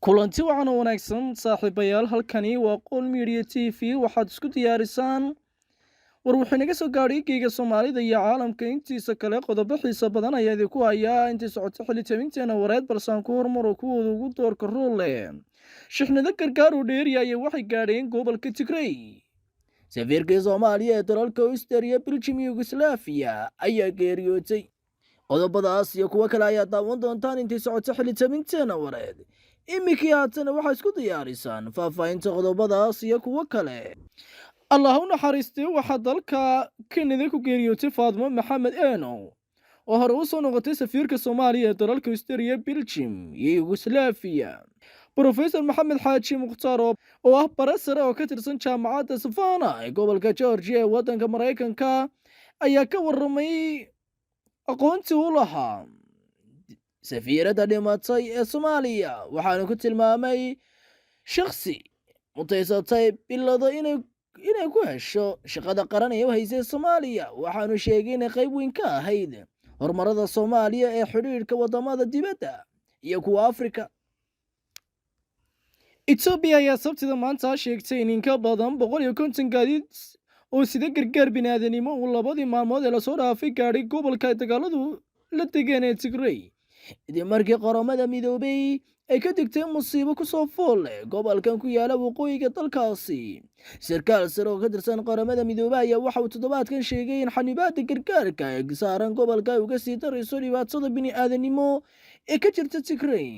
kulanti wacan oo wanaagsan saaxiibayaal, halkani waa Qowl Media TV. waxaad isku diyaarisaan war wixii naga soo gaadhay geega Soomaalida iyo caalamka intiisa kale. qodobo xiiso badan ayaa idinku hayaa intii socota xilitabinteena wareed, balse aan ku hormaro kuwooda ugu doorka roole. shixnada gargaar oo dheeri ayay waxay gaadheen gobolka Tigray. safiirkii Soomaaliya ee dalalka Australia, Belgium iyo Yugoslavia ayaa geeriyootay. qodobadaas iyo kuwo kale ayaa daawan doontaan intii socota xilitabinteena wareed. iminkii haatana waxaa isku diyaarisaan faahfaahinta qodobadaas iyo kuwo kale. allah u naxariistay, waxaa dalka Kanada ku geeriyootay Faatimo Maxamed Eenow oo hore u soo noqotay safiirka Soomaaliya ee dalalka Australia, Belgium iyo Yugoslavia. Professor Maxamed Xaaji Mukhtaar oo ah bare sare oo ka tirsan jaamacadda Savannah ee gobolka Georgia ee waddanka Mareykanka ayaa ka warramay aqoontii u lahaa safiiradda dhimatay ee Soomaaliya, waxaana ku tilmaamay shakhsi mutaysatay bilado inay ku hesho shaqada qaran ee u haysay Soomaaliya. waxaanu sheegay inay qayb weyn ka ahayd horumarada Soomaaliya ee xidhiidhka wadamada dibadda iyo kuwa Afrika. Ethiopia ayaa sabtida maanta sheegtay in ka badan 150 gaadiid oo sida gargaar bini'aadanimo uu labadii maalmood ee lasoo dhaafay gaadhay gobolka ay dagaaladu la degeen ee Tigray, idin markii qaramada midoobay ay ka digtay musiibo ku soo fool leh gobolkan ku yaala waqooyiga dalkaasi. sarkaal sare oo ka tirsan qaramada midoobay ayaa waxa uu toddobaadkan sheegay in xanibaadda gargaarka ee saaran gobolka ay uga sii darayso dhibaatada bini'aadanimo ee ka jirta Tigray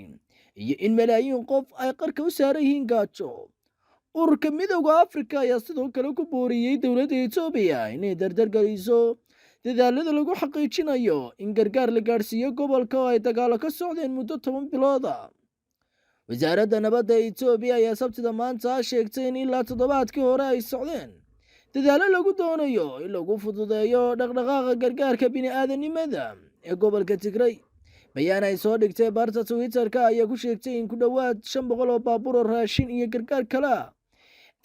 iyo in malaayiin qof ay qarka u saaran yihiin gaajo. ururka midowda Afrika ayaa sidoo kale ku booriyey dowladda Ethiopia inay dardargeliso dadaalada lagu xaqiijinayo in gargaar la gaadhsiiyo gobolka oo ay dagaalo ka socdeen muddo 10 bilood ah. wasaaradda nabadda ee Ethiopia ayaa sabtida maanta sheegtay in ilaa toddobaadkii hore ay socdeen dadaalo lagu doonayo in lagu fududeeyo dhaqdhaqaaqa gargaarka bini'aadanimada ee gobolka Tigray. bayaan ay soo dhigtay barta Twitter-ka ayaa ku sheegtay in ku dhowaad 500 oo baabuur oo raashin iyo gargaar kale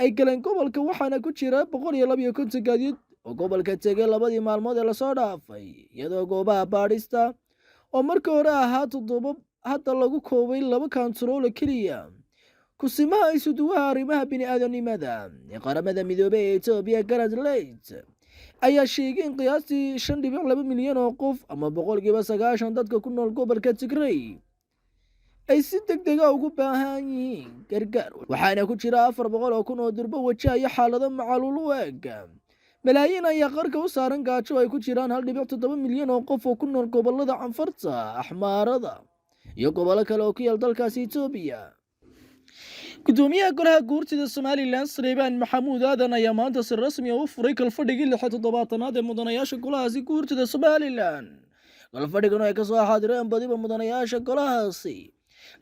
ay galeen gobolka, waxaana ku jira 152 gaadiid oo gobolka tegay labadii maalmood ee lasoo dhaafay, iyadoo goobaha baadhista oo markii hore ahaa 7 hadda lagu koobay 2 kantarool keliya. kusimaha isuduwaha arrimaha bini'aadanimada ee qaramada midoobay ee Ethiopia, Gerard Late, ayaa sheegay in qiyaastii 5.2 milyan oo qof ama 90% dadka ku nool gobolka Tigray ay si degdeg ah ugu baahan yihiin gargaar, waxaana ku jira 400,000 oo durbo wajahaya xaalado macaluul u eg. malaayiin ayaa qarka u saaran gaajo ay ku jiraan 1.7 milyan oo qof oo ku nool gobolada Canfarta, Axmaarada iyo gobollo kale oo ku yaal dalkaasi Ethiopia. gudoomiyaha golaha guurtida Somaliland Suleymaan Maxamuud Aadan ayaa maanta si rasmi ah u furay kalfadhigii 17aad ee mudanayaasha golahaasi guurtida Somaliland. kalfadhigan oo ay ka soo xaadireen badiba mudanayaasha golahaasi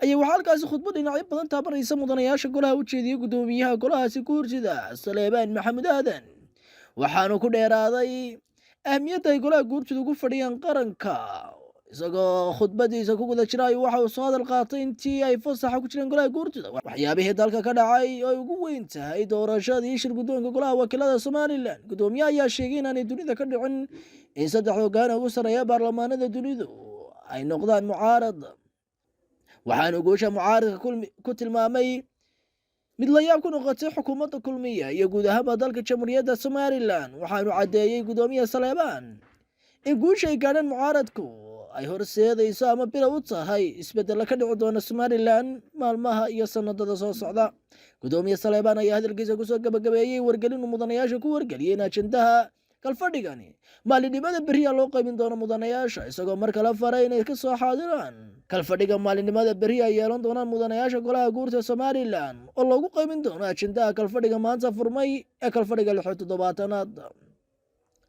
ayaa waxaa halkaasi khudbad dhinacyo badan taabanaysa mudanayaasha golaha u jeediyey gudoomiyaha golahaasi guurtida Suleymaan Maxamuud Aadan, waxaanu ku dheeraaday ahmiyadda ay golaha guurtida ugu fadhiyaan qaranka. isagoo khudbadiisa ku guda jira waxa uu soo hadal qaatay intii ay fasaxa ku jireen golaha guurtida waxyaabihii dalka ka dhacay oo ay ugu weyn tahay doorashadii shir guddoonka golaha wakiilada Somaliland. gudoomiyaha ayaa sheegay inaanay dunida ka dhicin in 3 hoggaan ugu sarreeya baarlamaanada dunidu ay noqdaan mucaarad, waxaanu guusha mucaaradka ku tilmaamay mid la yaab ku noqotay xukuumadda kulmiya iyo guud ahaanba dalka jamhuuriyadda Somaliland. waxaanu caddeeyey gudoomiyaha Suleymaan in guusha ay gaadheen mucaaradku ay horseedayso ama bilow u tahay isbeddel ka dhici doona Somaliland maalmaha iyo sanadada soo socda. gudoomiye Suleymaan ayaa hadalkiisa ku soo gabagabeeyey wargelin mudanayaasha ku wargeliyay in ajendaha kalfadhigani maalinimada berriya loo qaybin doono mudanayaasha, isagoo mar kale faray inay ka soo xaadiraan kalfadhiga maalinimada berriya ay yeelan doonaan mudanayaasha golaha guurta Somaliland oo loogu qaybin doono ajendaha kalfadhiga maanta furmay ee kalfadhiga 17aad.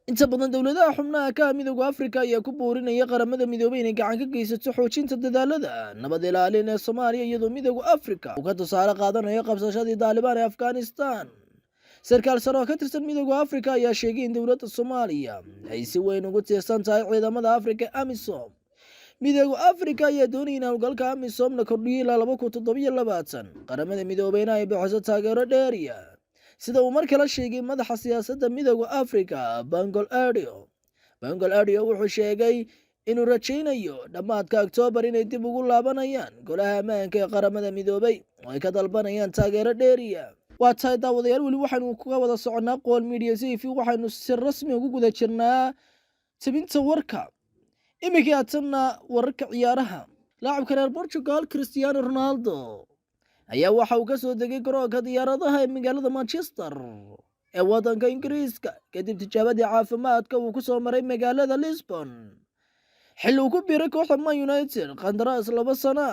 inta badan dowladaha xubnaha ka midowga Afrika ayaa ku boorinaya qaramada midoobay inay gacan ka geysato xoojinta dadaalada nabad ilaalin ee Soomaaliya, iyadoo midowga Afrika uu ka tusaale qaadanayo qabsashadii Taliban ee Afghanistan. sarkaal sare oo ka tirsan midowga Afrika ayaa sheegay in dowladda Soomaaliya ay si weyn ugu tiirsan tahay ciidamada Afrika AMISOM. midowga Afrika ayaa doonaya in howlgalka AMISOM la kordhiyo ilaa 2027, qaramada midoobayna ay bixiso taageero dheeriya, sida uu mar kale sheegay madaxa siyaasadda midowga Afrika Bangol Adio. wuxuu sheegay inuu rajaynayo dhammaadka Oktoobar inay dib ugu laabanayaan golaha ammaanka ee qaramada midoobay oo ay ka dalbanayaan taageero dheeriya. waa tahay daawadayaal, weli waxaynu kaga wada soconnaa Qool Media TV, waxaynu si rasmi ugu guda jirnaa tabinta warka. iminkii haatanna wararka ciyaaraha. laacibka reer Portugal Cristiano Ronaldo ayaa waxa uu ka soo degay garoonka diyaaradaha ee magaalada Manchester ee waddanka Ingiriiska kadib tijaabadii caafimaadka uu ku soo maray magaalada Lisbon xilli uu ku biiray kooxda Man United qandaraas 2 sano.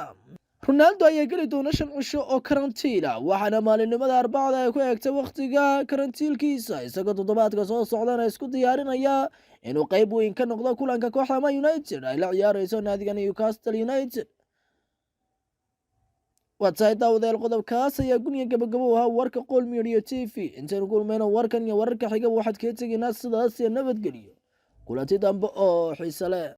Ronaldo ayaa geli doona 5 cisho oo karantiila, waxaana maalinimada Arbacada ay ku eegtay waqtiga karantiilkiisa, isagoo toddobaadka soo socdana isku diyaarinaya inuu qayb weyn ka noqdo kulanka kooxda Man United ay la ciyaarayso naadiga Newcastle United. waa tahay daawadayaal, qodobkaas ayaa guniya gabagabo ahaa warka Qool Media TV. intaynu kulmayno warkan iyo wararka xiga waxaad kaga tegaynaa sidaas iyo nabadgelyo, kulanti dambe oo xiise leh.